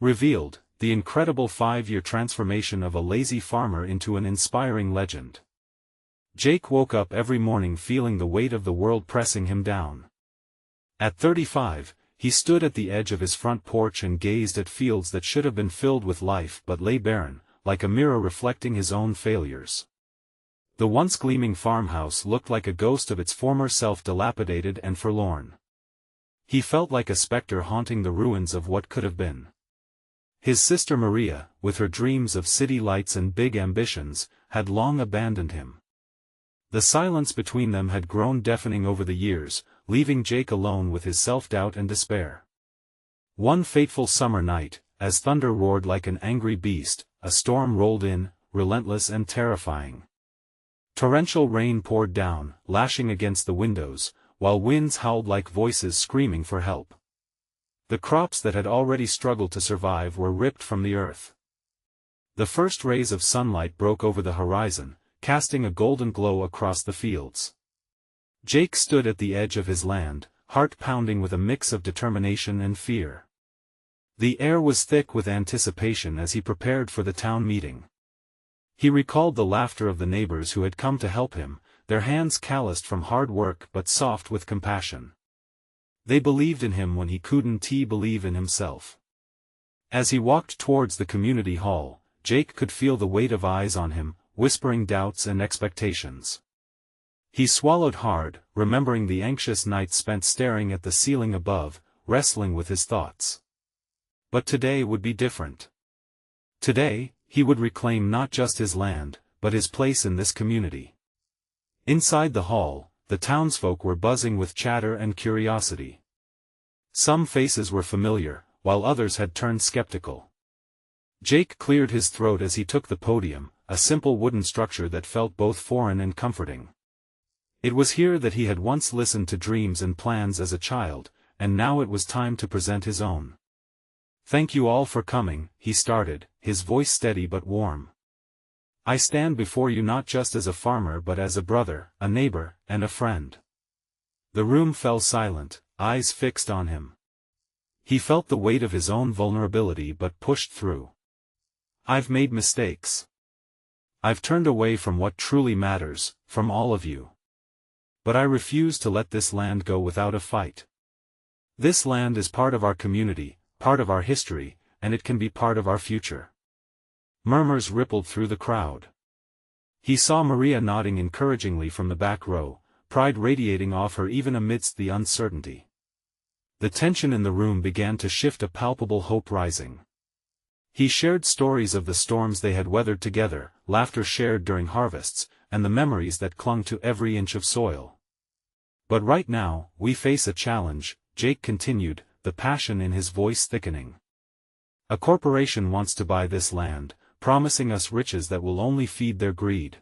Revealed, the incredible 5-year transformation of a lazy farmer into an inspiring legend. Jake woke up every morning feeling the weight of the world pressing him down. At 35, he stood at the edge of his front porch and gazed at fields that should have been filled with life but lay barren, like a mirror reflecting his own failures. The once gleaming farmhouse looked like a ghost of its former self, dilapidated and forlorn. He felt like a specter haunting the ruins of what could have been. His sister Maria, with her dreams of city lights and big ambitions, had long abandoned him. The silence between them had grown deafening over the years, leaving Jake alone with his self-doubt and despair. One fateful summer night, as thunder roared like an angry beast, a storm rolled in, relentless and terrifying. Torrential rain poured down, lashing against the windows, while winds howled like voices screaming for help. The crops that had already struggled to survive were ripped from the earth. The first rays of sunlight broke over the horizon, casting a golden glow across the fields. Jake stood at the edge of his land, heart pounding with a mix of determination and fear. The air was thick with anticipation as he prepared for the town meeting. He recalled the laughter of the neighbors who had come to help him, their hands calloused from hard work but soft with compassion. They believed in him when he couldn't believe in himself. As he walked towards the community hall, Jake could feel the weight of eyes on him, whispering doubts and expectations. He swallowed hard, remembering the anxious nights spent staring at the ceiling above, wrestling with his thoughts. But today would be different. Today, he would reclaim not just his land, but his place in this community. Inside the hall, the townsfolk were buzzing with chatter and curiosity. Some faces were familiar, while others had turned skeptical. Jake cleared his throat as he took the podium, a simple wooden structure that felt both foreign and comforting. It was here that he had once listened to dreams and plans as a child, and now it was time to present his own. "Thank you all for coming," he started, his voice steady but warm. "I stand before you not just as a farmer but as a brother, a neighbor, and a friend." The room fell silent, eyes fixed on him. He felt the weight of his own vulnerability but pushed through. "I've made mistakes. I've turned away from what truly matters, from all of you. But I refuse to let this land go without a fight. This land is part of our community, part of our history, and it can be part of our future." Murmurs rippled through the crowd. He saw Maria nodding encouragingly from the back row, pride radiating off her even amidst the uncertainty. The tension in the room began to shift, a palpable hope rising. He shared stories of the storms they had weathered together, laughter shared during harvests, and the memories that clung to every inch of soil. "But right now, we face a challenge," Jake continued, the passion in his voice thickening. "A corporation wants to buy this land, promising us riches that will only feed their greed.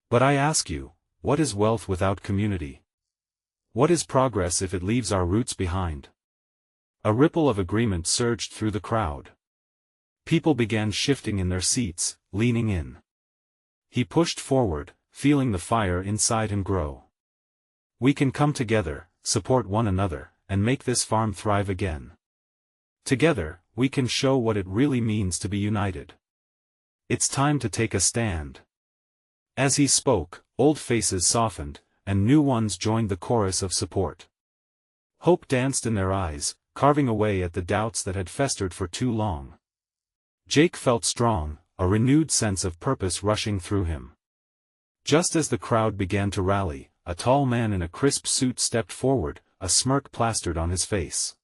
But I ask you, what is wealth without community? What is progress if it leaves our roots behind?" A ripple of agreement surged through the crowd. People began shifting in their seats, leaning in. He pushed forward, feeling the fire inside him grow. "We can come together, support one another, and make this farm thrive again. Together, we can show what it really means to be united. It's time to take a stand." As he spoke, old faces softened, and new ones joined the chorus of support. Hope danced in their eyes, carving away at the doubts that had festered for too long. Jake felt strong, a renewed sense of purpose rushing through him. Just as the crowd began to rally, a tall man in a crisp suit stepped forward, a smirk plastered on his face.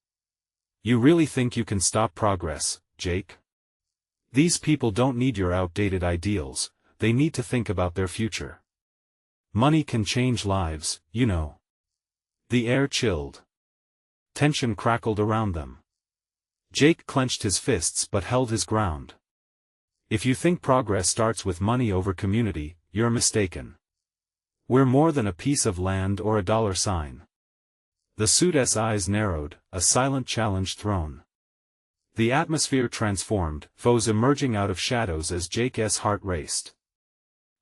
"You really think you can stop progress, Jake? These people don't need your outdated ideals, they need to think about their future. Money can change lives, you know." The air chilled. Tension crackled around them. Jake clenched his fists but held his ground. "If you think progress starts with money over community, you're mistaken. We're more than a piece of land or a dollar sign." The suit's eyes narrowed, a silent challenge thrown. The atmosphere transformed, foes emerging out of shadows as Jake's heart raced.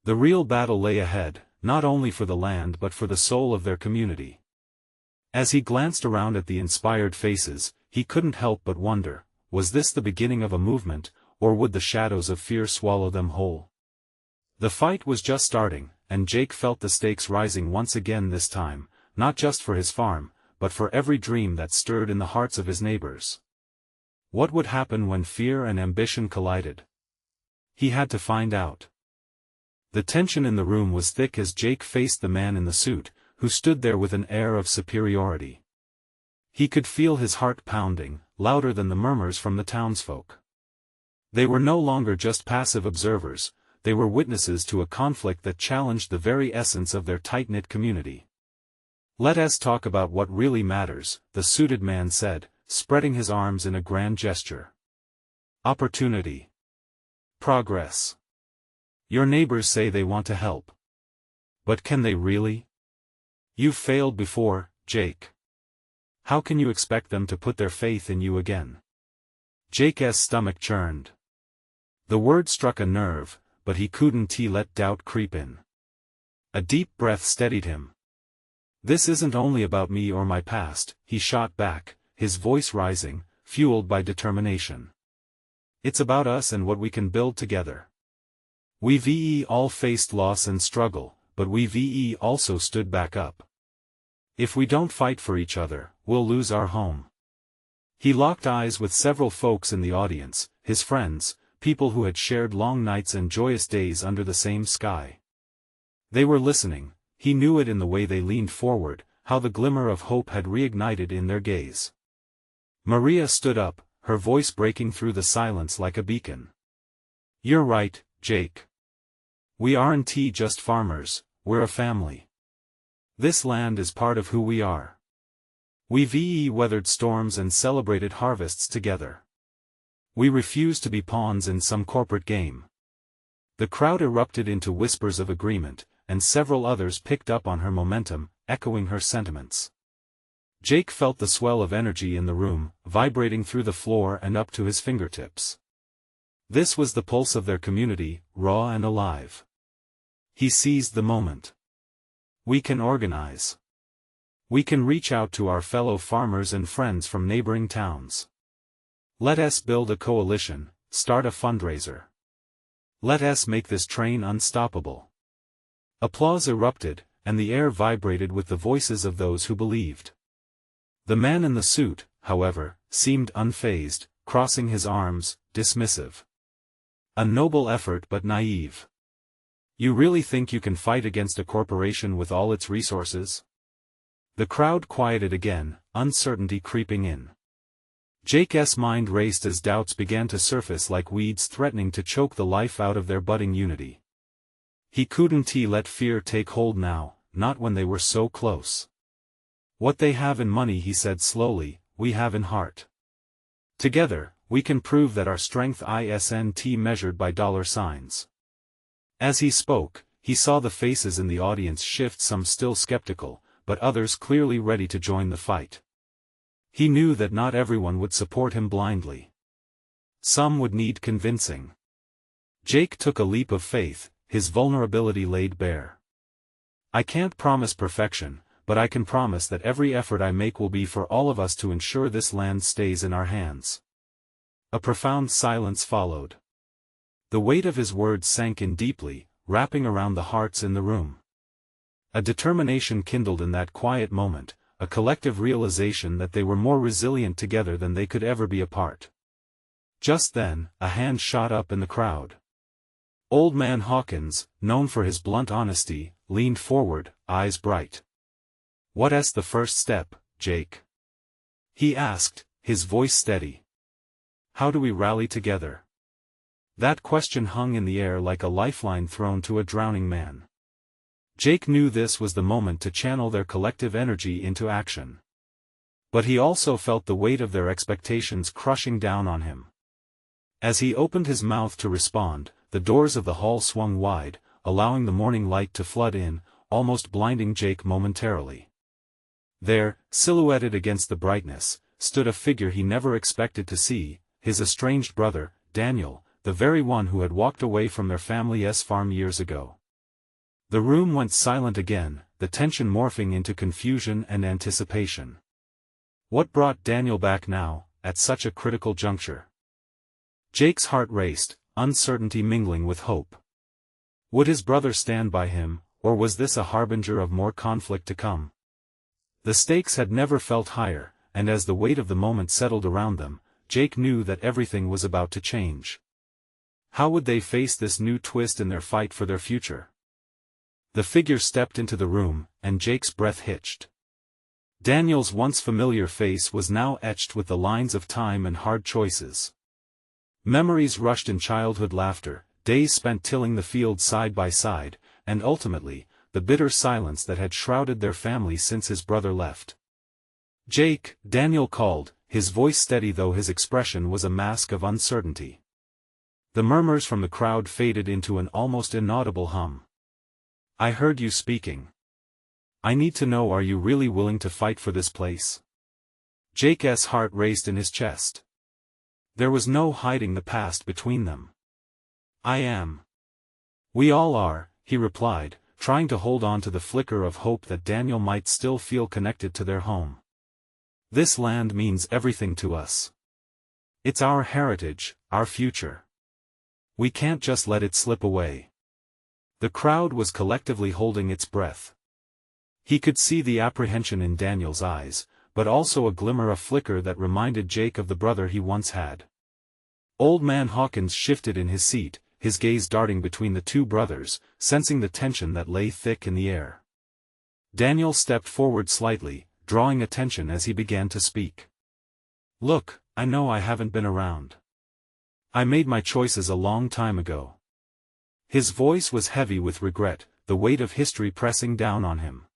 The real battle lay ahead, not only for the land but for the soul of their community. As he glanced around at the inspired faces, he couldn't help but wonder, Was this the beginning of a movement, or would the shadows of fear swallow them whole? The fight was just starting, and Jake felt the stakes rising once again this time, not just for his farm, but for every dream that stirred in the hearts of his neighbors. What would happen when fear and ambition collided? He had to find out. The tension in the room was thick as Jake faced the man in the suit, who stood there with an air of superiority. He could feel his heart pounding, louder than the murmurs from the townsfolk. They were no longer just passive observers, they were witnesses to a conflict that challenged the very essence of their tight-knit community. "Let us talk about what really matters," the suited man said, spreading his arms in a grand gesture. "Opportunity. Progress. Your neighbors say they want to help. But can they really? You've failed before, Jake. How can you expect them to put their faith in you again?" Jake's stomach churned. The word struck a nerve, but he couldn't let doubt creep in. A deep breath steadied him. "This isn't only about me or my past," he shot back, his voice rising, fueled by determination. "It's about us and what we can build together. We've all faced loss and struggle, but we've also stood back up. If we don't fight for each other, we'll lose our home." He locked eyes with several folks in the audience, his friends, people who had shared long nights and joyous days under the same sky. They were listening, he knew it in the way they leaned forward, how the glimmer of hope had reignited in their gaze. Maria stood up, her voice breaking through the silence like a beacon. "You're right, Jake. We aren't just farmers, we're a family. This land is part of who we are. We've weathered storms and celebrated harvests together. We refuse to be pawns in some corporate game." The crowd erupted into whispers of agreement, and several others picked up on her momentum, echoing her sentiments. Jake felt the swell of energy in the room, vibrating through the floor and up to his fingertips. This was the pulse of their community, raw and alive. He seized the moment. "We can organize. We can reach out to our fellow farmers and friends from neighboring towns. Let us build a coalition, start a fundraiser. Let us make this train unstoppable." Applause erupted, and the air vibrated with the voices of those who believed. The man in the suit, however, seemed unfazed, crossing his arms, dismissive. "A noble effort but naive. You really think you can fight against a corporation with all its resources?" The crowd quieted again, uncertainty creeping in. Jake's mind raced as doubts began to surface like weeds threatening to choke the life out of their budding unity. He couldn't let fear take hold now, not when they were so close. "What they have in money," he said slowly, "we have in heart. Together, we can prove that our strength isn't measured by dollar signs." As he spoke, he saw the faces in the audience shift, some still skeptical, but others clearly ready to join the fight. He knew that not everyone would support him blindly. Some would need convincing. Jake took a leap of faith, his vulnerability laid bare. "I can't promise perfection, but I can promise that every effort I make will be for all of us to ensure this land stays in our hands." A profound silence followed. The weight of his words sank in deeply, wrapping around the hearts in the room. A determination kindled in that quiet moment, a collective realization that they were more resilient together than they could ever be apart. Just then, a hand shot up in the crowd. Old Man Hawkins, known for his blunt honesty, leaned forward, eyes bright. "What's the first step, Jake?" he asked, his voice steady. "How do we rally together?" That question hung in the air like a lifeline thrown to a drowning man. Jake knew this was the moment to channel their collective energy into action. But he also felt the weight of their expectations crushing down on him. As he opened his mouth to respond, the doors of the hall swung wide, allowing the morning light to flood in, almost blinding Jake momentarily. There, silhouetted against the brightness, stood a figure he never expected to see, his estranged brother, Daniel, the very one who had walked away from their family's farm years ago. The room went silent again, the tension morphing into confusion and anticipation. What brought Daniel back now, at such a critical juncture. Jake's heart raced, uncertainty mingling with hope. Would his brother stand by him, or was this a harbinger of more conflict to come? The stakes had never felt higher, and as the weight of the moment settled around them, Jake knew that everything was about to change. How would they face this new twist in their fight for their future? The figure stepped into the room, and Jake's breath hitched. Daniel's once familiar face was now etched with the lines of time and hard choices. Memories rushed in childhood laughter, days spent tilling the field side by side, and ultimately, the bitter silence that had shrouded their family since his brother left. "Jake," Daniel called, his voice steady though his expression was a mask of uncertainty. The murmurs from the crowd faded into an almost inaudible hum. "I heard you speaking. I need to know, are you really willing to fight for this place?" Jake's heart raced in his chest. There was no hiding the past between them. "I am. We all are," he replied, trying to hold on to the flicker of hope that Daniel might still feel connected to their home. "This land means everything to us. It's our heritage, our future. We can't just let it slip away." The crowd was collectively holding its breath. He could see the apprehension in Daniel's eyes, but also a glimmer, a flicker that reminded Jake of the brother he once had. Old Man Hawkins shifted in his seat, his gaze darting between the two brothers, sensing the tension that lay thick in the air. Daniel stepped forward slightly, drawing attention as he began to speak. "Look, I know I haven't been around. I made my choices a long time ago." His voice was heavy with regret, the weight of history pressing down on him.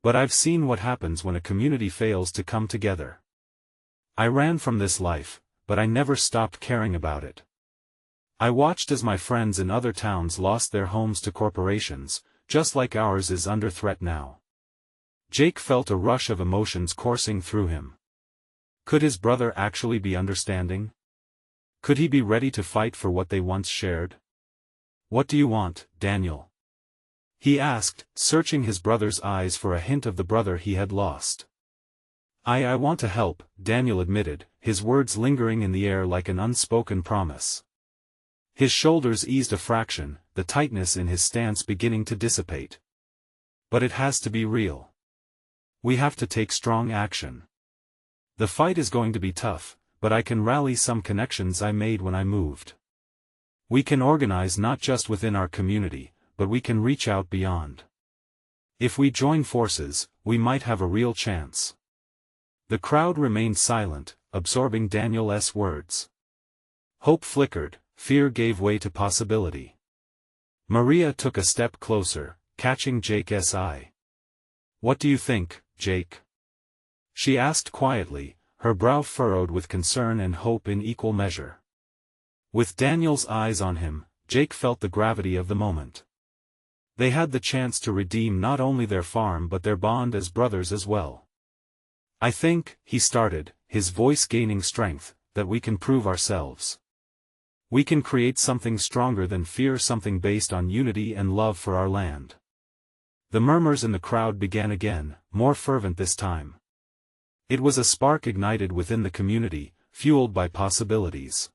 "But I've seen what happens when a community fails to come together. I ran from this life, but I never stopped caring about it. I watched as my friends in other towns lost their homes to corporations, just like ours is under threat now." Jake felt a rush of emotions coursing through him. Could his brother actually be understanding? Could he be ready to fight for what they once shared? "What do you want, Daniel?" he asked, searching his brother's eyes for a hint of the brother he had lost. I want to help," Daniel admitted, his words lingering in the air like an unspoken promise. His shoulders eased a fraction, the tightness in his stance beginning to dissipate. "But it has to be real. We have to take strong action. The fight is going to be tough, but I can rally some connections I made when I moved. We can organize not just within our community, but we can reach out beyond. If we join forces, we might have a real chance." The crowd remained silent, absorbing Daniel's words. Hope flickered, fear gave way to possibility. Maria took a step closer, catching Jake's eye. "What do you think, Jake?" she asked quietly, her brow furrowed with concern and hope in equal measure. With Daniel's eyes on him, Jake felt the gravity of the moment. They had the chance to redeem not only their farm but their bond as brothers as well. "I think," he started, his voice gaining strength, "that we can prove ourselves. We can create something stronger than fear, something based on unity and love for our land." The murmurs in the crowd began again, more fervent this time. It was a spark ignited within the community, fueled by possibilities.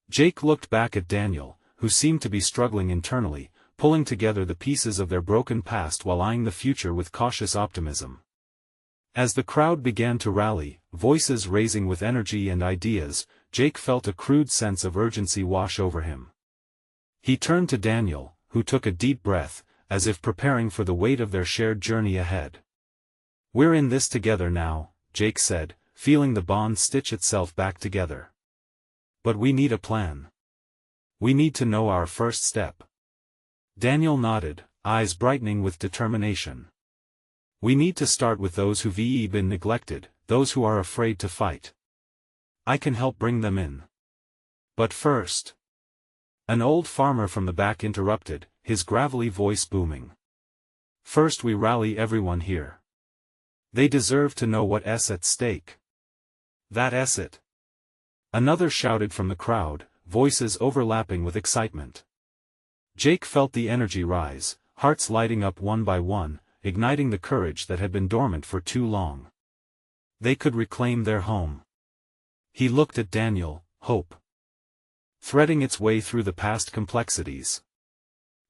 Jake looked back at Daniel, who seemed to be struggling internally, pulling together the pieces of their broken past while eyeing the future with cautious optimism. As the crowd began to rally, voices raising with energy and ideas, Jake felt a crude sense of urgency wash over him. He turned to Daniel, who took a deep breath, as if preparing for the weight of their shared journey ahead. "We're in this together now," Jake said, feeling the bond stitch itself back together. "But we need a plan. We need to know our first step." Daniel nodded, eyes brightening with determination. "We need to start with those who've been neglected, those who are afraid to fight. I can help bring them in. But first—" An old farmer from the back interrupted, his gravelly voice booming. "First we rally everyone here. They deserve to know what's at stake." "That's it!" another shouted from the crowd, voices overlapping with excitement. Jake felt the energy rise, hearts lighting up one by one, igniting the courage that had been dormant for too long. They could reclaim their home. He looked at Daniel, hope threading its way through the past complexities.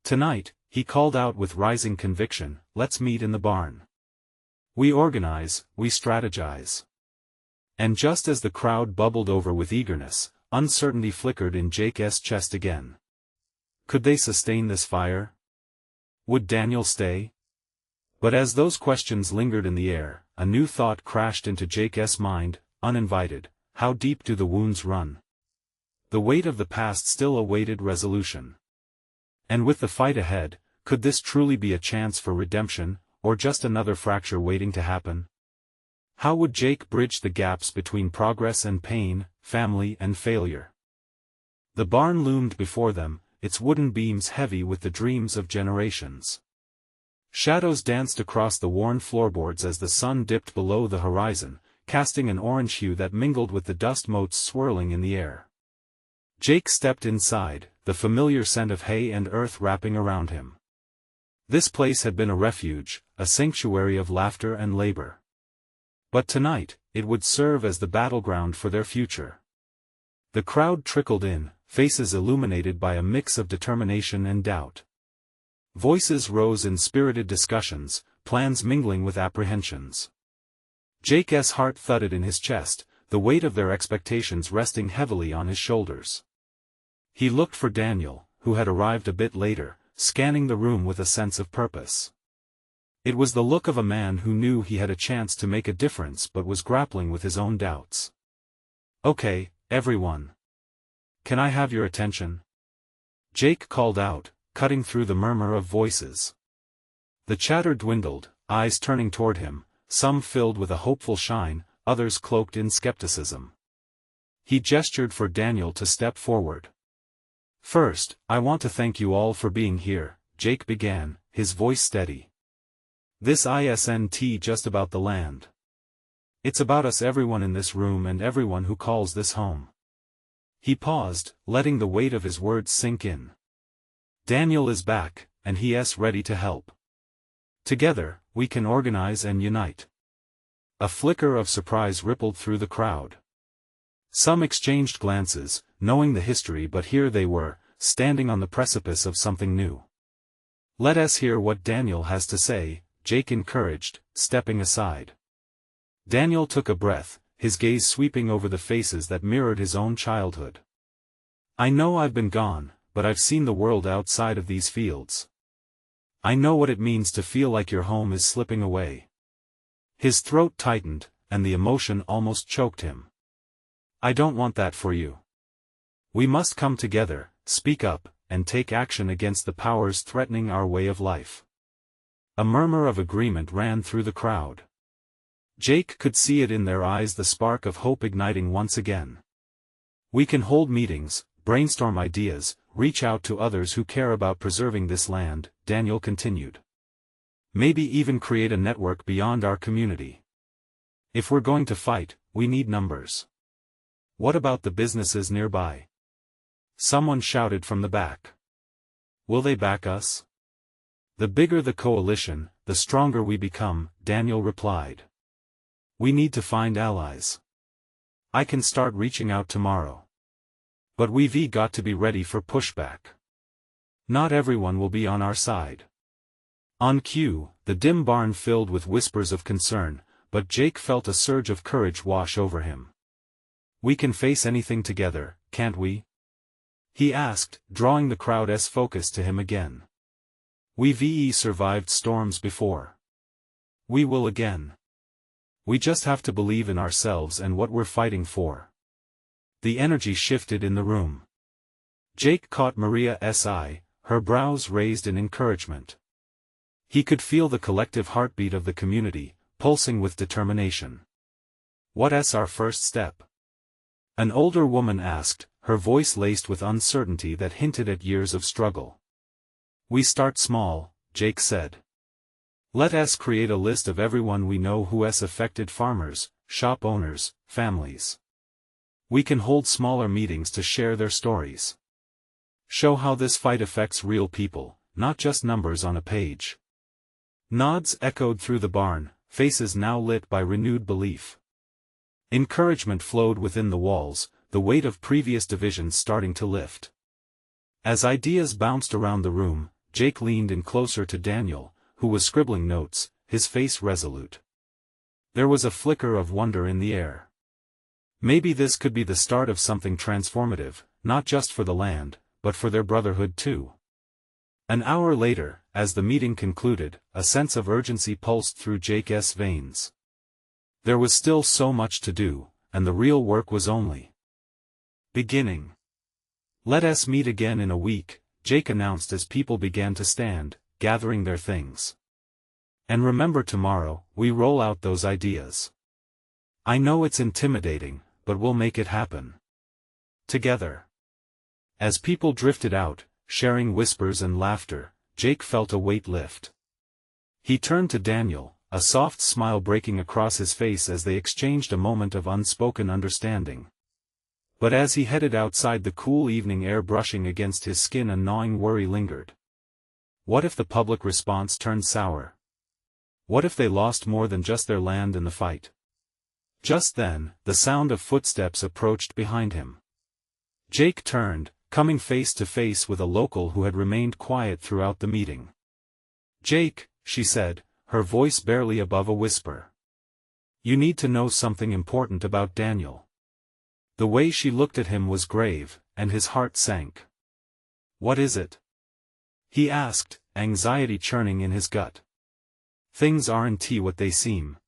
Tonight, he called out with rising conviction, let's meet in the barn. We organize, we strategize. And just as the crowd bubbled over with eagerness, uncertainty flickered in Jake's chest again. Could they sustain this fire? Would Daniel stay? But as those questions lingered in the air, a new thought crashed into Jake's mind, uninvited. How deep do the wounds run? The weight of the past still awaited resolution. And with the fight ahead, could this truly be a chance for redemption, or just another fracture waiting to happen? How would Jake bridge the gaps between progress and pain, family and failure? The barn loomed before them, its wooden beams heavy with the dreams of generations. Shadows danced across the worn floorboards as the sun dipped below the horizon, casting an orange hue that mingled with the dust motes swirling in the air. Jake stepped inside, the familiar scent of hay and earth wrapping around him. This place had been a refuge, a sanctuary of laughter and labor. But tonight, it would serve as the battleground for their future. The crowd trickled in, faces illuminated by a mix of determination and doubt. Voices rose in spirited discussions, plans mingling with apprehensions. Jake's heart thudded in his chest, the weight of their expectations resting heavily on his shoulders. He looked for Daniel, who had arrived a bit later, scanning the room with a sense of purpose. It was the look of a man who knew he had a chance to make a difference but was grappling with his own doubts. Okay, everyone. Can I have your attention? Jake called out, cutting through the murmur of voices. The chatter dwindled, eyes turning toward him, some filled with a hopeful shine, others cloaked in skepticism. He gestured for Daniel to step forward. First, I want to thank you all for being here, Jake began, his voice steady. This isn't just about the land. It's about us, everyone in this room and everyone who calls this home. He paused, letting the weight of his words sink in. Daniel is back, and he's ready to help. Together, we can organize and unite. A flicker of surprise rippled through the crowd. Some exchanged glances, knowing the history, but here they were, standing on the precipice of something new. Let us hear what Daniel has to say, Jake encouraged, stepping aside. Daniel took a breath, his gaze sweeping over the faces that mirrored his own childhood. I know I've been gone, but I've seen the world outside of these fields. I know what it means to feel like your home is slipping away. His throat tightened, and the emotion almost choked him. I don't want that for you. We must come together, speak up, and take action against the powers threatening our way of life. A murmur of agreement ran through the crowd. Jake could see it in their eyes, the spark of hope igniting once again. We can hold meetings, brainstorm ideas, reach out to others who care about preserving this land, Daniel continued. Maybe even create a network beyond our community. If we're going to fight, we need numbers. What about the businesses nearby? Someone shouted from the back. Will they back us? The bigger the coalition, the stronger we become, Daniel replied. We need to find allies. I can start reaching out tomorrow. But we've got to be ready for pushback. Not everyone will be on our side. On cue, the dim barn filled with whispers of concern, but Jake felt a surge of courage wash over him. We can face anything together, can't we? He asked, drawing the crowd's focus to him again. We've survived storms before. We will again. We just have to believe in ourselves and what we're fighting for. The energy shifted in the room. Jake caught Maria's eye, her brows raised in encouragement. He could feel the collective heartbeat of the community, pulsing with determination. What's our first step? An older woman asked, her voice laced with uncertainty that hinted at years of struggle. We start small, Jake said. Let us create a list of everyone we know who has affected: farmers, shop owners, families. We can hold smaller meetings to share their stories. Show how this fight affects real people, not just numbers on a page. Nods echoed through the barn, faces now lit by renewed belief. Encouragement flowed within the walls, the weight of previous divisions starting to lift. As ideas bounced around the room, Jake leaned in closer to Daniel, who was scribbling notes, his face resolute. There was a flicker of wonder in the air. Maybe this could be the start of something transformative, not just for the land, but for their brotherhood too. An hour later, as the meeting concluded, a sense of urgency pulsed through Jake's veins. There was still so much to do, and the real work was only beginning. "Let us meet again in a week," Jake announced as people began to stand, gathering their things. "And remember, tomorrow, we roll out those ideas. I know it's intimidating, but we'll make it happen. Together." As people drifted out, sharing whispers and laughter, Jake felt a weight lift. He turned to Daniel, a soft smile breaking across his face as they exchanged a moment of unspoken understanding. But as he headed outside, the cool evening air brushing against his skin, a gnawing worry lingered. What if the public response turned sour? What if they lost more than just their land in the fight? Just then, the sound of footsteps approached behind him. Jake turned, coming face to face with a local who had remained quiet throughout the meeting. "Jake," she said, her voice barely above a whisper. "You need to know something important about Daniel." The way she looked at him was grave, and his heart sank. "What is it?" he asked, anxiety churning in his gut. "Things aren't what they seem."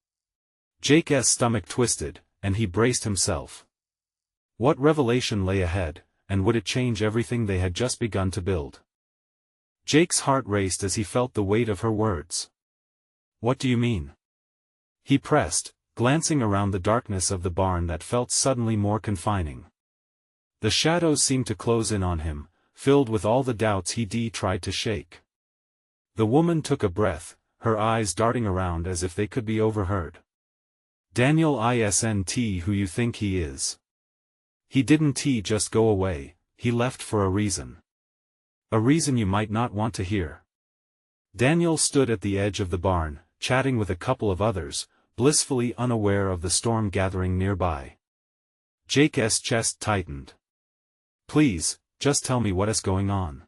Jake's stomach twisted, and he braced himself. What revelation lay ahead, and would it change everything they had just begun to build? Jake's heart raced as he felt the weight of her words. "What do you mean?" he pressed, glancing around the darkness of the barn that felt suddenly more confining. The shadows seemed to close in on him, filled with all the doubts he'd tried to shake. The woman took a breath, her eyes darting around as if they could be overheard. "Daniel isn't who you think he is. He didn't just go away, he left for a reason. A reason you might not want to hear." Daniel stood at the edge of the barn, chatting with a couple of others, blissfully unaware of the storm gathering nearby. Jake's chest tightened. "Please, just tell me what's going on.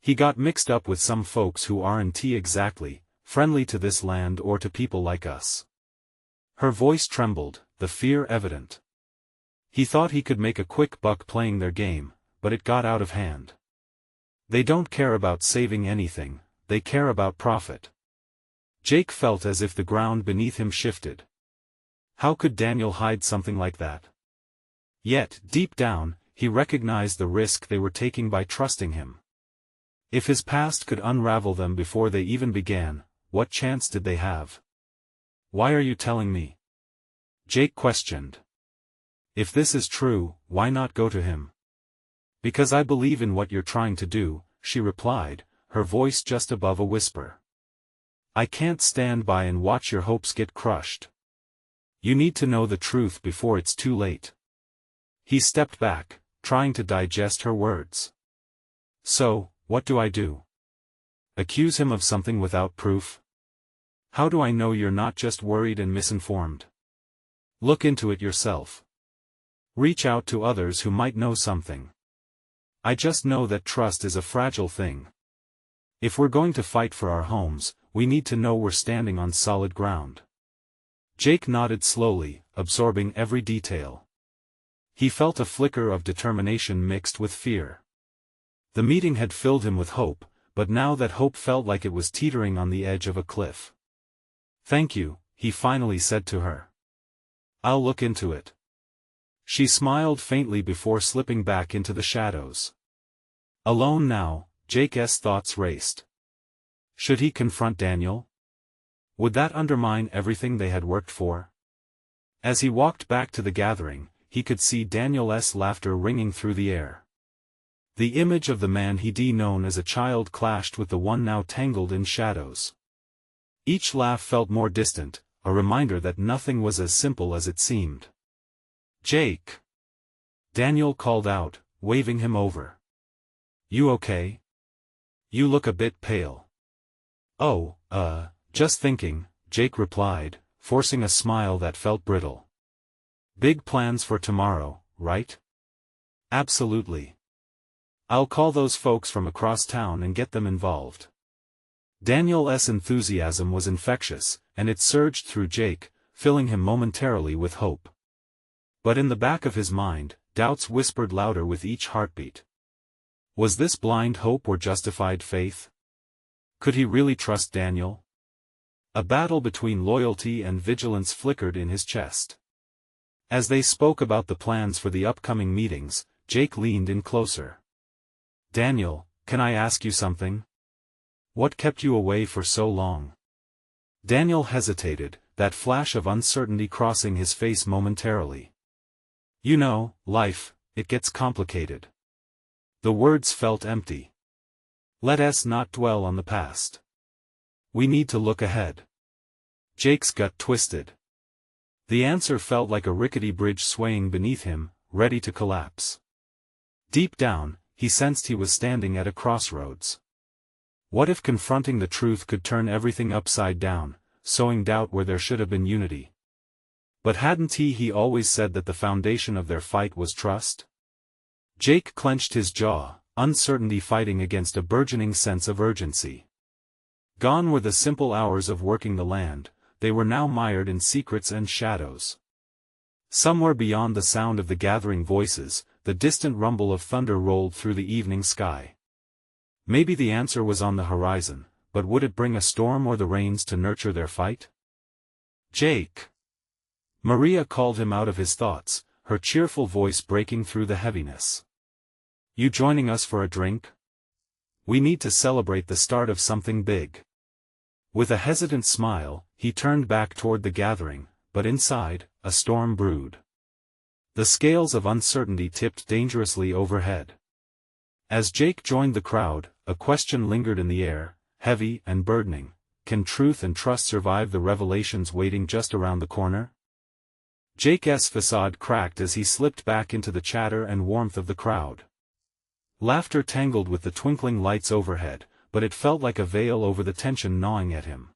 He got mixed up with some folks who aren't exactly friendly to this land or to people like us." Her voice trembled, the fear evident. He thought he could make a quick buck playing their game, but it got out of hand. "They don't care about saving anything, they care about profit." Jake felt as if the ground beneath him shifted. How could Daniel hide something like that? Yet, deep down, he recognized the risk they were taking by trusting him. If his past could unravel them before they even began, what chance did they have? "Why are you telling me?" Jake questioned. "If this is true, why not go to him?" "Because I believe in what you're trying to do," she replied, her voice just above a whisper. "I can't stand by and watch your hopes get crushed. You need to know the truth before it's too late." He stepped back, trying to digest her words. "So, what do I do? Accuse him of something without proof? How do I know you're not just worried and misinformed? Look into it yourself. Reach out to others who might know something. I just know that trust is a fragile thing. If we're going to fight for our homes, we need to know we're standing on solid ground." Jake nodded slowly, absorbing every detail. He felt a flicker of determination mixed with fear. The meeting had filled him with hope, but now that hope felt like it was teetering on the edge of a cliff. "Thank you," he finally said to her. "I'll look into it." She smiled faintly before slipping back into the shadows. Alone now, Jake's thoughts raced. Should he confront Daniel? Would that undermine everything they had worked for? As he walked back to the gathering, he could see Daniel's laughter ringing through the air. The image of the man he'd known as a child clashed with the one now tangled in shadows. Each laugh felt more distant, a reminder that nothing was as simple as it seemed. "Jake!" Daniel called out, waving him over. "You okay? You look a bit pale." "Oh, just thinking," Jake replied, forcing a smile that felt brittle. Big plans for tomorrow, right? Absolutely. I'll call those folks from across town and get them involved. Daniel's enthusiasm was infectious, and it surged through Jake, filling him momentarily with hope. But in the back of his mind, doubts whispered louder with each heartbeat. Was this blind hope or justified faith? Could he really trust Daniel? A battle between loyalty and vigilance flickered in his chest. As they spoke about the plans for the upcoming meetings, Jake leaned in closer. Daniel, can I ask you something? What kept you away for so long? Daniel hesitated, that flash of uncertainty crossing his face momentarily. You know, life, it gets complicated. The words felt empty. Let us not dwell on the past. We need to look ahead. Jake's gut twisted. The answer felt like a rickety bridge swaying beneath him, ready to collapse. Deep down, he sensed he was standing at a crossroads. What if confronting the truth could turn everything upside down, sowing doubt where there should have been unity? But hadn't he always said that the foundation of their fight was trust? Jake clenched his jaw, uncertainty fighting against a burgeoning sense of urgency. Gone were the simple hours of working the land, they were now mired in secrets and shadows. Somewhere beyond the sound of the gathering voices, the distant rumble of thunder rolled through the evening sky. Maybe the answer was on the horizon, but would it bring a storm or the rains to nurture their fight? Jake! Maria called him out of his thoughts, her cheerful voice breaking through the heaviness. You joining us for a drink? We need to celebrate the start of something big. With a hesitant smile, he turned back toward the gathering, but inside, a storm brewed. The scales of uncertainty tipped dangerously overhead. As Jake joined the crowd, a question lingered in the air, heavy and burdening. Can truth and trust survive the revelations waiting just around the corner? Jake's facade cracked as he slipped back into the chatter and warmth of the crowd. Laughter tangled with the twinkling lights overhead, but it felt like a veil over the tension gnawing at him.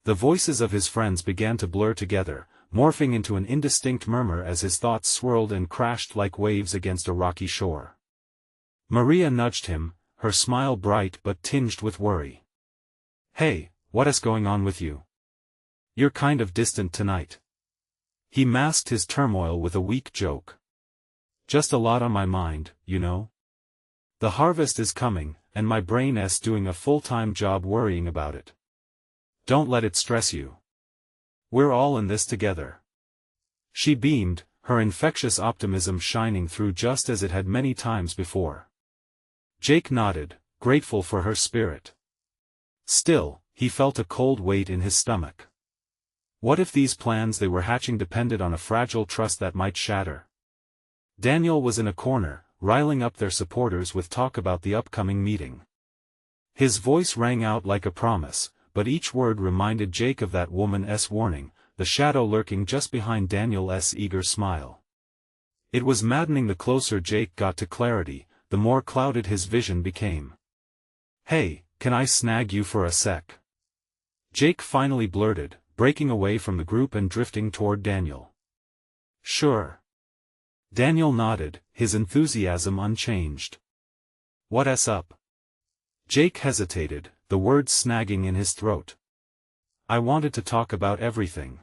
The voices of his friends began to blur together, morphing into an indistinct murmur as his thoughts swirled and crashed like waves against a rocky shore. Maria nudged him, her smile bright but tinged with worry. Hey, what's going on with you? You're kind of distant tonight. He masked his turmoil with a weak joke. Just a lot on my mind, you know. The harvest is coming, and my brain's doing a full-time job worrying about it. Don't let it stress you. We're all in this together. She beamed, her infectious optimism shining through just as it had many times before. Jake nodded, grateful for her spirit. Still, he felt a cold weight in his stomach. What if these plans they were hatching depended on a fragile trust that might shatter? Daniel was in a corner, riling up their supporters with talk about the upcoming meeting. His voice rang out like a promise, but each word reminded Jake of that woman's warning, the shadow lurking just behind Daniel's eager smile. It was maddening. The closer Jake got to clarity, the more clouded his vision became. Hey, can I snag you for a sec? Jake finally blurted, breaking away from the group and drifting toward Daniel. Sure. Daniel nodded, his enthusiasm unchanged. What's up? Jake hesitated, the words snagging in his throat. I wanted to talk about everything.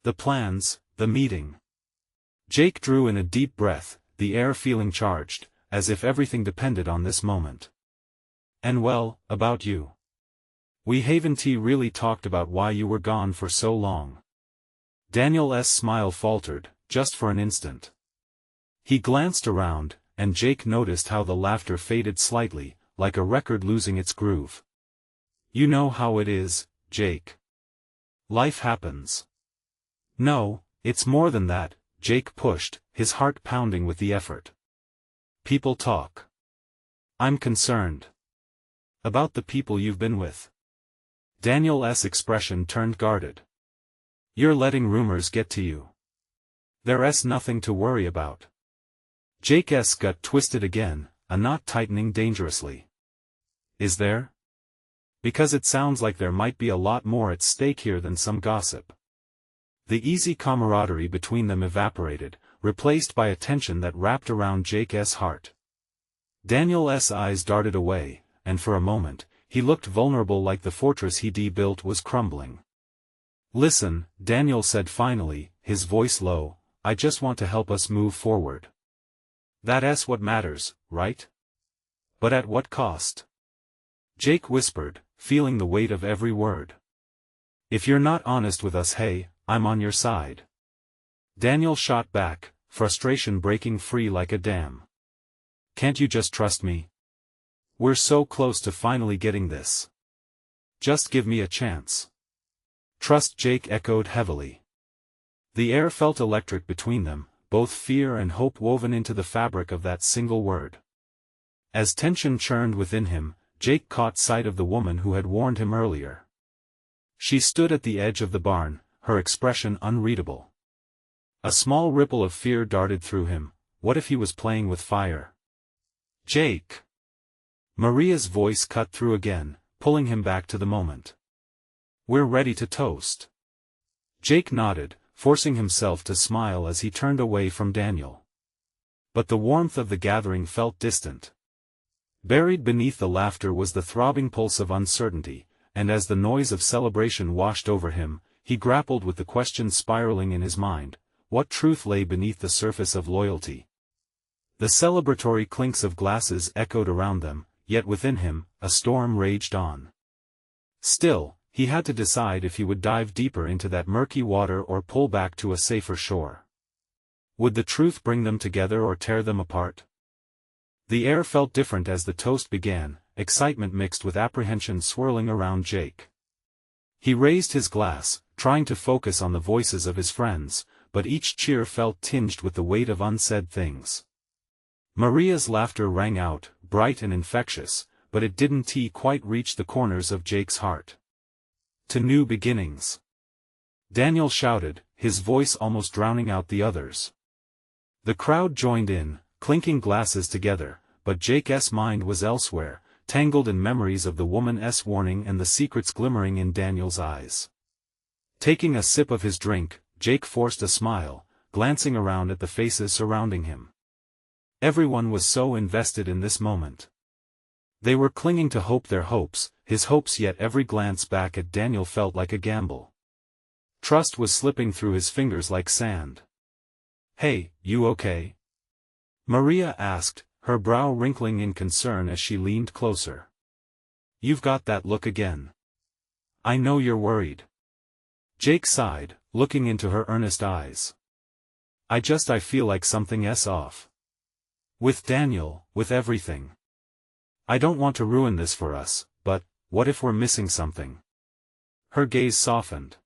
The plans, the meeting. Jake drew in a deep breath, the air feeling charged, as if everything depended on this moment. And well, about you. We haven't really talked about why you were gone for so long. Daniel's smile faltered, just for an instant. He glanced around, and Jake noticed how the laughter faded slightly, like a record losing its groove. You know how it is, Jake. Life happens. No, it's more than that, Jake pushed, his heart pounding with the effort. People talk. I'm concerned. About the people you've been with. Daniel's expression turned guarded. You're letting rumors get to you. There's nothing to worry about. Jake's gut twisted again, a knot tightening dangerously. Is there? Because it sounds like there might be a lot more at stake here than some gossip. The easy camaraderie between them evaporated, replaced by a tension that wrapped around Jake's heart. Daniel's eyes darted away, and for a moment, he looked vulnerable, like the fortress he'd built was crumbling. "Listen," Daniel said finally, his voice low, "I just want to help us move forward. That's what matters, right? But at what cost?" Jake whispered, feeling the weight of every word. "If you're not honest with us, hey, I'm on your side." Daniel shot back, frustration breaking free like a dam. "Can't you just trust me? We're so close to finally getting this. Just give me a chance." "Trust," Jake echoed heavily. The air felt electric between them, both fear and hope woven into the fabric of that single word. As tension churned within him, Jake caught sight of the woman who had warned him earlier. She stood at the edge of the barn, her expression unreadable. A small ripple of fear darted through him. What if he was playing with fire? "Jake!" Maria's voice cut through again, pulling him back to the moment. "We're ready to toast." Jake nodded, forcing himself to smile as he turned away from Daniel. But the warmth of the gathering felt distant. Buried beneath the laughter was the throbbing pulse of uncertainty, and as the noise of celebration washed over him, he grappled with the questions spiraling in his mind. What truth lay beneath the surface of loyalty? The celebratory clinks of glasses echoed around them, yet within him, a storm raged on. Still, he had to decide if he would dive deeper into that murky water or pull back to a safer shore. Would the truth bring them together or tear them apart? The air felt different as the toast began, excitement mixed with apprehension swirling around Jake. He raised his glass, trying to focus on the voices of his friends, but each cheer felt tinged with the weight of unsaid things. Maria's laughter rang out, bright and infectious, but it didn't quite reach the corners of Jake's heart. "To new beginnings!" Daniel shouted, his voice almost drowning out the others. The crowd joined in, clinking glasses together, but Jake's mind was elsewhere, tangled in memories of the woman's warning and the secrets glimmering in Daniel's eyes. Taking a sip of his drink, Jake forced a smile, glancing around at the faces surrounding him. Everyone was so invested in this moment. They were clinging to hope, their hopes, his hopes, yet every glance back at Daniel felt like a gamble. Trust was slipping through his fingers like sand. "Hey, you okay?" Maria asked, her brow wrinkling in concern as she leaned closer. "You've got that look again. I know you're worried." Jake sighed, looking into her earnest eyes. I feel like something's off. With Daniel, with everything. I don't want to ruin this for us, but, what if we're missing something?" Her gaze softened.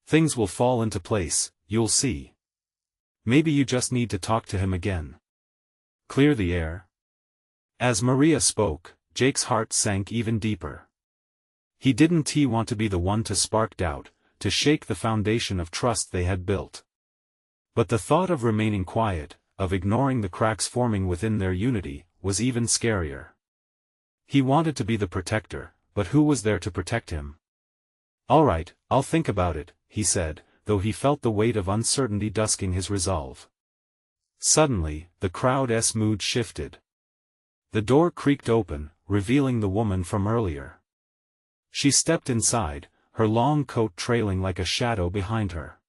"Things will fall into place, you'll see. Maybe you just need to talk to him again. Clear the air." As Maria spoke, Jake's heart sank even deeper. He didn't want to be the one to spark doubt, to shake the foundation of trust they had built. But the thought of remaining quiet, of ignoring the cracks forming within their unity, was even scarier. He wanted to be the protector, but who was there to protect him? "All right, I'll think about it," he said, though he felt the weight of uncertainty dusking his resolve. Suddenly, the crowd's mood shifted. The door creaked open, revealing the woman from earlier. She stepped inside, her long coat trailing like a shadow behind her.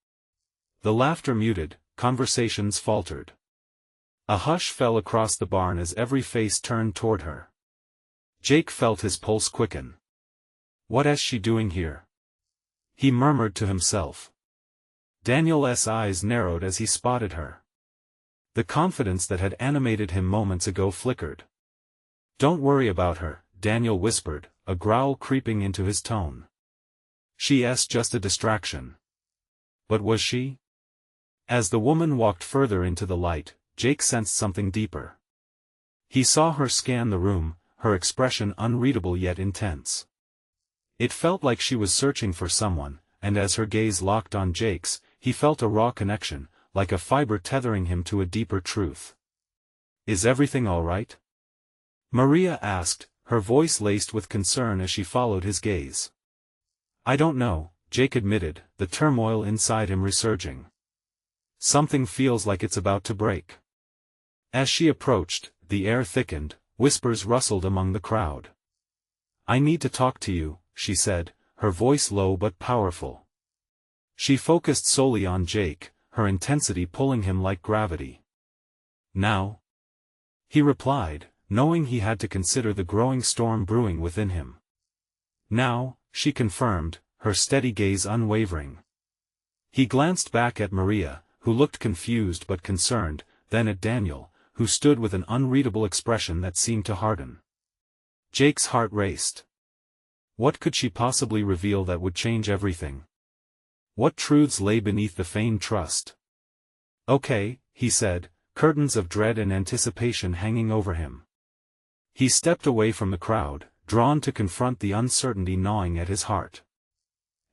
The laughter muted, conversations faltered. A hush fell across the barn as every face turned toward her. Jake felt his pulse quicken. "What's she doing here?" he murmured to himself. Daniel's eyes narrowed as he spotted her. The confidence that had animated him moments ago flickered. "Don't worry about her," Daniel whispered, a growl creeping into his tone. "She's just a distraction." But was she? As the woman walked further into the light, Jake sensed something deeper. He saw her scan the room, her expression unreadable yet intense. It felt like she was searching for someone, and as her gaze locked on Jake's, he felt a raw connection, like a fiber tethering him to a deeper truth. "Is everything all right?" Maria asked, her voice laced with concern as she followed his gaze. "I don't know," Jake admitted, the turmoil inside him resurging. Something feels like it's about to break. As she approached, the air thickened, whispers rustled among the crowd. I need to talk to you, she said, her voice low but powerful. She focused solely on Jake, her intensity pulling him like gravity. Now? He replied, knowing he had to consider the growing storm brewing within him. Now, she confirmed, her steady gaze unwavering. He glanced back at Maria, who looked confused but concerned, then at Daniel, who stood with an unreadable expression that seemed to harden. Jake's heart raced. What could she possibly reveal that would change everything? What truths lay beneath the feigned trust? Okay, he said, curtains of dread and anticipation hanging over him. He stepped away from the crowd, drawn to confront the uncertainty gnawing at his heart.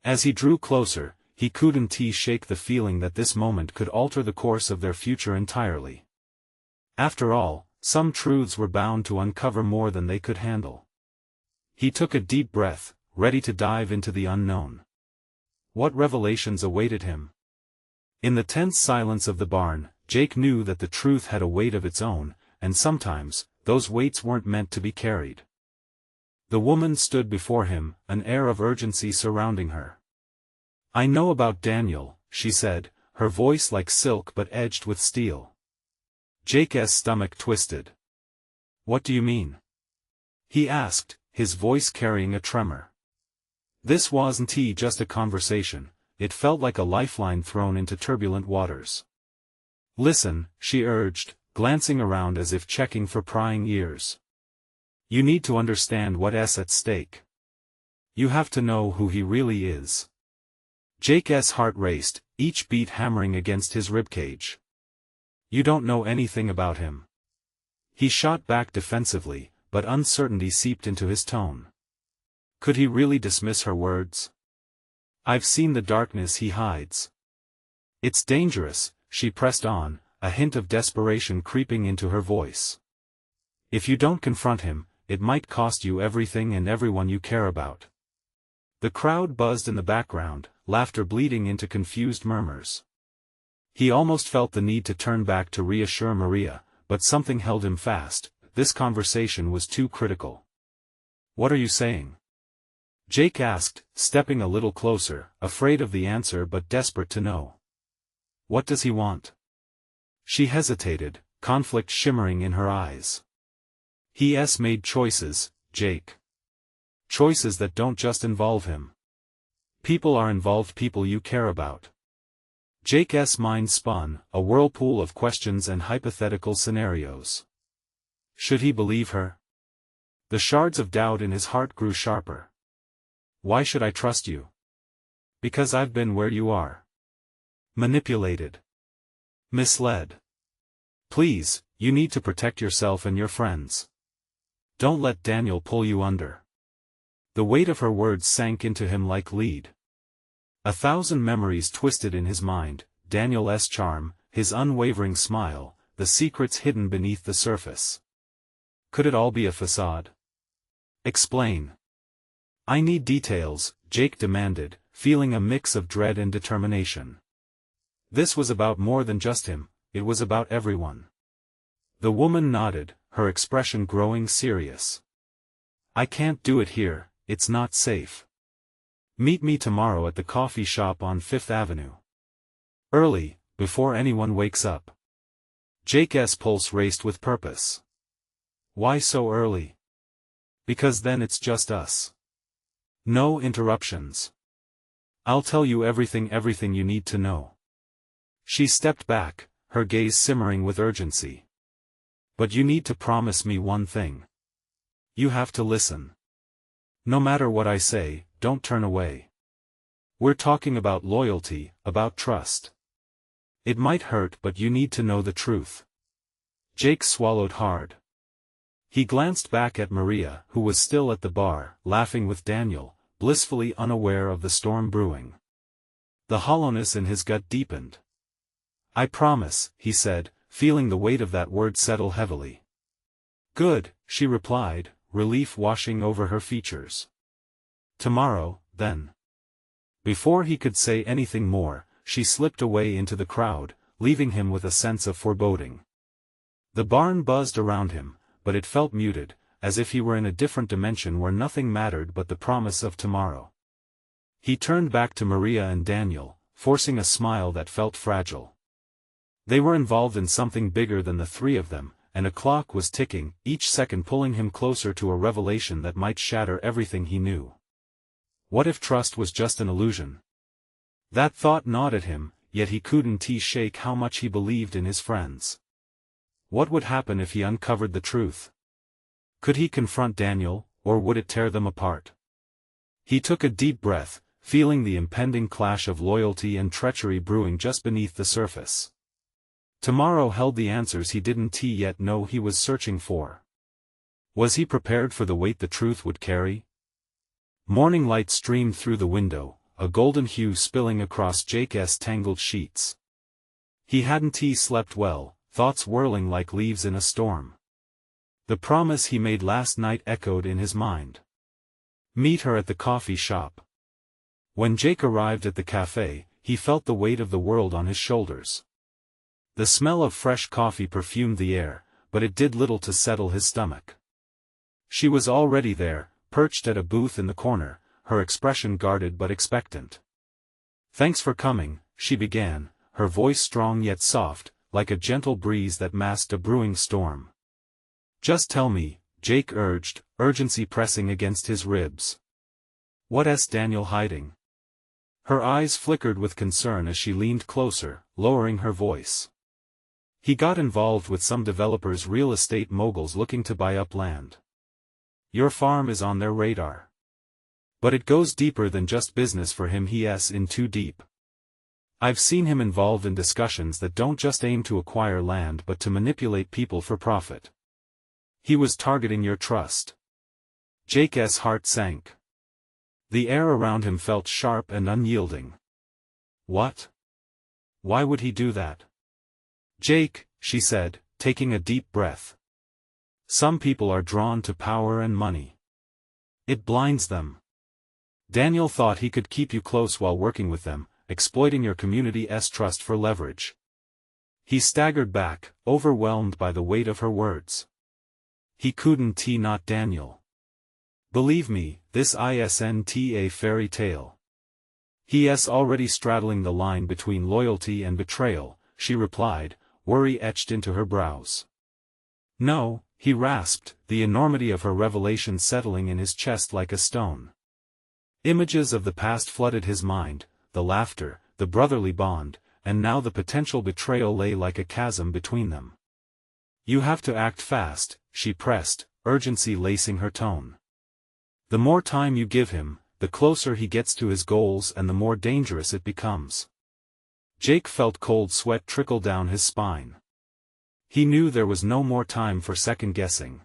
As he drew closer, he couldn't shake the feeling that this moment could alter the course of their future entirely. After all, some truths were bound to uncover more than they could handle. He took a deep breath, ready to dive into the unknown. What revelations awaited him? In the tense silence of the barn, Jake knew that the truth had a weight of its own, and sometimes, those weights weren't meant to be carried. The woman stood before him, an air of urgency surrounding her. I know about Daniel, she said, her voice like silk but edged with steel. Jake's stomach twisted. What do you mean? He asked, his voice carrying a tremor. This wasn't just a conversation, it felt like a lifeline thrown into turbulent waters. Listen, she urged, glancing around as if checking for prying ears. You need to understand what's at stake. You have to know who he really is. Jake's heart raced, each beat hammering against his ribcage. You don't know anything about him. He shot back defensively, but uncertainty seeped into his tone. Could he really dismiss her words? I've seen the darkness he hides. It's dangerous, she pressed on, a hint of desperation creeping into her voice. If you don't confront him, it might cost you everything and everyone you care about. The crowd buzzed in the background, laughter bleeding into confused murmurs. He almost felt the need to turn back to reassure Maria, but something held him fast. This conversation was too critical. What are you saying? Jake asked, stepping a little closer, afraid of the answer but desperate to know. What does he want? She hesitated, conflict shimmering in her eyes. He's made choices, Jake. Choices that don't just involve him. People are involved, people you care about. Jake's mind spun, a whirlpool of questions and hypothetical scenarios. Should he believe her? The shards of doubt in his heart grew sharper. Why should I trust you? Because I've been where you are. Manipulated. Misled. Please, you need to protect yourself and your friends. Don't let Daniel pull you under. The weight of her words sank into him like lead. 1,000 memories twisted in his mind, Daniel's charm, his unwavering smile, the secrets hidden beneath the surface. Could it all be a facade? Explain. I need details, Jake demanded, feeling a mix of dread and determination. This was about more than just him, it was about everyone. The woman nodded, her expression growing serious. I can't do it here, it's not safe. Meet me tomorrow at the coffee shop on 5th Avenue. Early, before anyone wakes up. Jake's pulse raced with purpose. Why so early? Because then it's just us. No interruptions. I'll tell you everything you need to know. She stepped back, her gaze simmering with urgency. But you need to promise me one thing. You have to listen. No matter what I say, don't turn away. We're talking about loyalty, about trust. It might hurt, but you need to know the truth. Jake swallowed hard. He glanced back at Maria, who was still at the bar, laughing with Daniel, blissfully unaware of the storm brewing. The hollowness in his gut deepened. I promise, he said, feeling the weight of that word settle heavily. Good, she replied, relief washing over her features. Tomorrow, then. Before he could say anything more, she slipped away into the crowd, leaving him with a sense of foreboding. The barn buzzed around him, but it felt muted, as if he were in a different dimension where nothing mattered but the promise of tomorrow. He turned back to Maria and Daniel, forcing a smile that felt fragile. They were involved in something bigger than the three of them, and a clock was ticking, each second pulling him closer to a revelation that might shatter everything he knew. What if trust was just an illusion? That thought gnawed at him, yet he couldn't shake how much he believed in his friends. What would happen if he uncovered the truth? Could he confront Daniel, or would it tear them apart? He took a deep breath, feeling the impending clash of loyalty and treachery brewing just beneath the surface. Tomorrow held the answers he didn't yet know he was searching for. Was he prepared for the weight the truth would carry? Morning light streamed through the window, a golden hue spilling across Jake's tangled sheets. He hadn't slept well, thoughts whirling like leaves in a storm. The promise he made last night echoed in his mind. Meet her at the coffee shop. When Jake arrived at the cafe, he felt the weight of the world on his shoulders. The smell of fresh coffee perfumed the air, but it did little to settle his stomach. She was already there, perched at a booth in the corner, her expression guarded but expectant. "Thanks for coming," she began, her voice strong yet soft, like a gentle breeze that masked a brewing storm. "Just tell me," Jake urged, urgency pressing against his ribs. "What's Daniel hiding?" Her eyes flickered with concern as she leaned closer, lowering her voice. "He got involved with some developers, real estate moguls looking to buy up land. Your farm is on their radar. But it goes deeper than just business for him. He's in too deep. I've seen him involved in discussions that don't just aim to acquire land but to manipulate people for profit. He was targeting your trust." Jake's heart sank. The air around him felt sharp and unyielding. "What? Why would he do that?" "Jake," she said, taking a deep breath. "Some people are drawn to power and money. It blinds them. Daniel thought he could keep you close while working with them, exploiting your community's trust for leverage." He staggered back, overwhelmed by the weight of her words. He couldn't not Daniel. "Believe me, this isn't a fairy tale. He's already straddling the line between loyalty and betrayal," she replied, worry etched into her brows. "No," he rasped, the enormity of her revelation settling in his chest like a stone. Images of the past flooded his mind, the laughter, the brotherly bond, and now the potential betrayal lay like a chasm between them. "You have to act fast," she pressed, urgency lacing her tone. "The more time you give him, the closer he gets to his goals and the more dangerous it becomes." Jake felt cold sweat trickle down his spine. He knew there was no more time for second-guessing.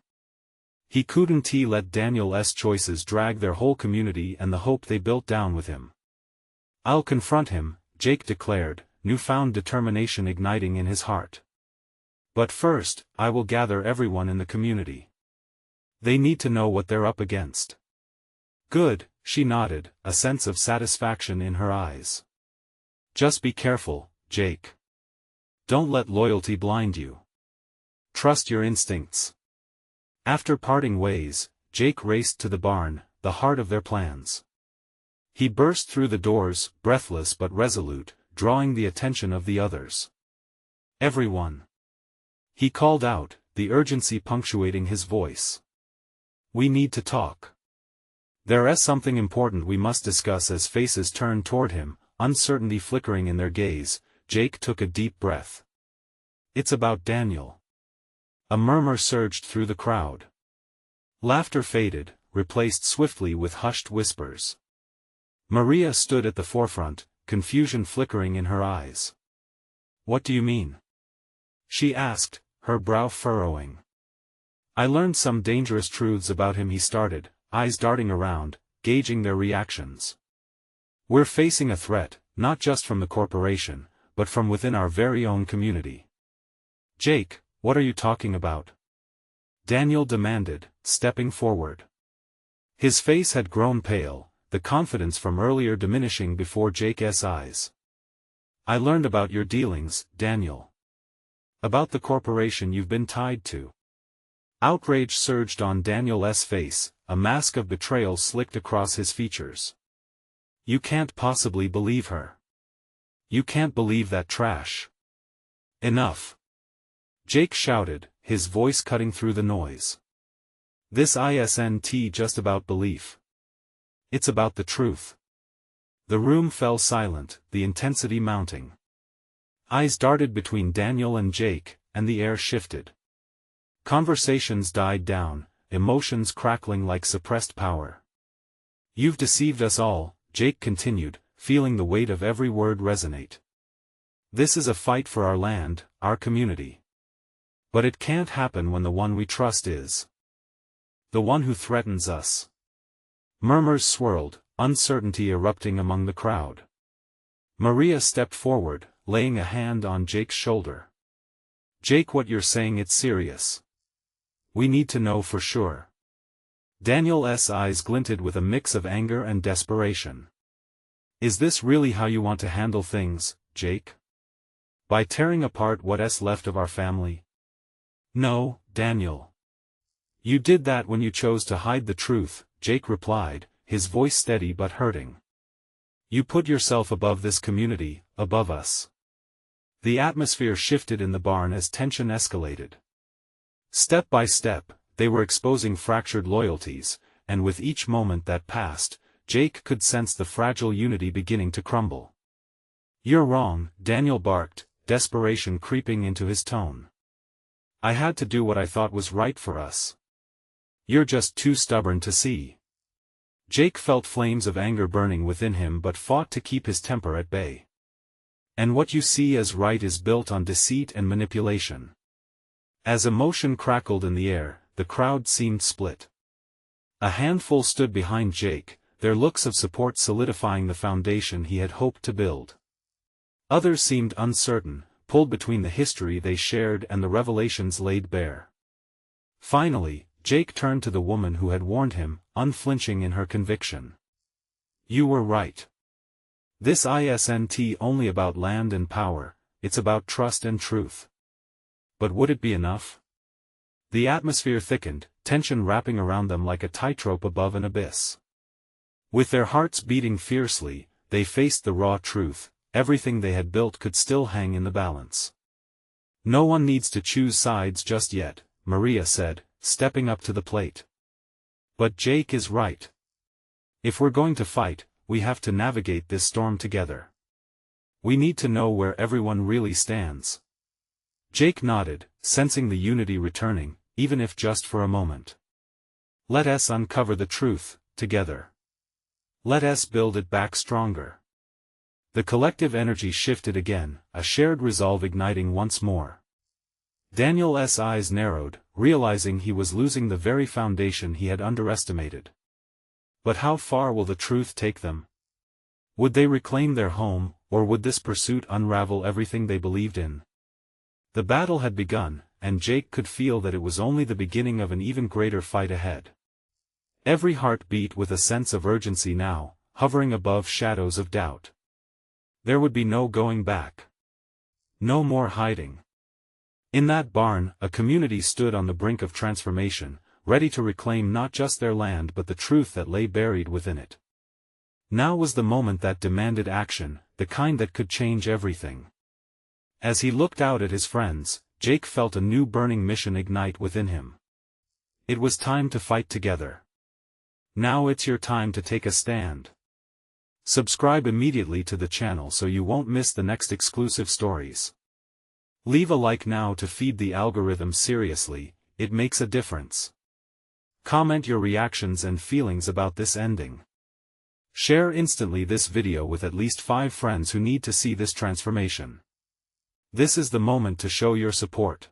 He couldn't let Daniel's choices drag their whole community and the hope they built down with him. "I'll confront him," Jake declared, newfound determination igniting in his heart. "But first, I will gather everyone in the community. They need to know what they're up against." "Good," she nodded, a sense of satisfaction in her eyes. "Just be careful, Jake. Don't let loyalty blind you. Trust your instincts." After parting ways, Jake raced to the barn, the heart of their plans. He burst through the doors, breathless but resolute, drawing the attention of the others. "Everyone!" he called out, the urgency punctuating his voice. "We need to talk. There's something important we must discuss." As faces turned toward him, uncertainty flickering in their gaze, Jake took a deep breath. "It's about Daniel." A murmur surged through the crowd. Laughter faded, replaced swiftly with hushed whispers. Maria stood at the forefront, confusion flickering in her eyes. "What do you mean?" she asked, her brow furrowing. "I learned some dangerous truths about him," he started, eyes darting around, gauging their reactions. "We're facing a threat, not just from the corporation, but from within our very own community." "Jake, what are you talking about?" Daniel demanded, stepping forward. His face had grown pale, the confidence from earlier diminishing before Jake's eyes. "I learned about your dealings, Daniel. About the corporation you've been tied to." Outrage surged on Daniel's face, a mask of betrayal slicked across his features. "You can't possibly believe her. You can't believe that trash." "Enough!" Jake shouted, his voice cutting through the noise. "This isn't just about belief. It's about the truth." The room fell silent, the intensity mounting. Eyes darted between Daniel and Jake, and the air shifted. Conversations died down, emotions crackling like suppressed power. "You've deceived us all," Jake continued, feeling the weight of every word resonate. "This is a fight for our land, our community. But it can't happen when the one we trust is the one who threatens us." Murmurs swirled, uncertainty erupting among the crowd. Maria stepped forward, laying a hand on Jake's shoulder. "Jake, what you're saying, it's serious. We need to know for sure." Daniel's eyes glinted with a mix of anger and desperation. "Is this really how you want to handle things, Jake? By tearing apart what's left of our family?" "No, Daniel. You did that when you chose to hide the truth," Jake replied, his voice steady but hurting. "You put yourself above this community, above us." The atmosphere shifted in the barn as tension escalated. Step by step, they were exposing fractured loyalties, and with each moment that passed, Jake could sense the fragile unity beginning to crumble. "You're wrong," Daniel barked, desperation creeping into his tone. "I had to do what I thought was right for us. You're just too stubborn to see." Jake felt flames of anger burning within him but fought to keep his temper at bay. "And what you see as right is built on deceit and manipulation." As emotion crackled in the air, the crowd seemed split. A handful stood behind Jake, their looks of support solidifying the foundation he had hoped to build. Others seemed uncertain, pulled between the history they shared and the revelations laid bare. Finally, Jake turned to the woman who had warned him, unflinching in her conviction. "You were right. This isn't only about land and power, it's about trust and truth." But would it be enough? The atmosphere thickened, tension wrapping around them like a tightrope above an abyss. With their hearts beating fiercely, they faced the raw truth: everything they had built could still hang in the balance. "No one needs to choose sides just yet," Maria said, stepping up to the plate. "But Jake is right. If we're going to fight, we have to navigate this storm together. We need to know where everyone really stands." Jake nodded, sensing the unity returning, even if just for a moment. "Let us uncover the truth, together. Let us build it back stronger." The collective energy shifted again, a shared resolve igniting once more. Daniel's eyes narrowed, realizing he was losing the very foundation he had underestimated. But how far will the truth take them? Would they reclaim their home, or would this pursuit unravel everything they believed in? The battle had begun, and Jake could feel that it was only the beginning of an even greater fight ahead. Every heart beat with a sense of urgency now, hovering above shadows of doubt. There would be no going back. No more hiding. In that barn, a community stood on the brink of transformation, ready to reclaim not just their land but the truth that lay buried within it. Now was the moment that demanded action, the kind that could change everything. As he looked out at his friends, Jake felt a new burning mission ignite within him. It was time to fight together. Now it's your time to take a stand. Subscribe immediately to the channel so you won't miss the next exclusive stories. Leave a like now to feed the algorithm seriously, it makes a difference. Comment your reactions and feelings about this ending. Share instantly this video with at least 5 friends who need to see this transformation. This is the moment to show your support.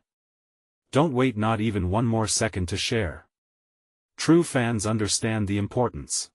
Don't wait not even one more second to share. True fans understand the importance.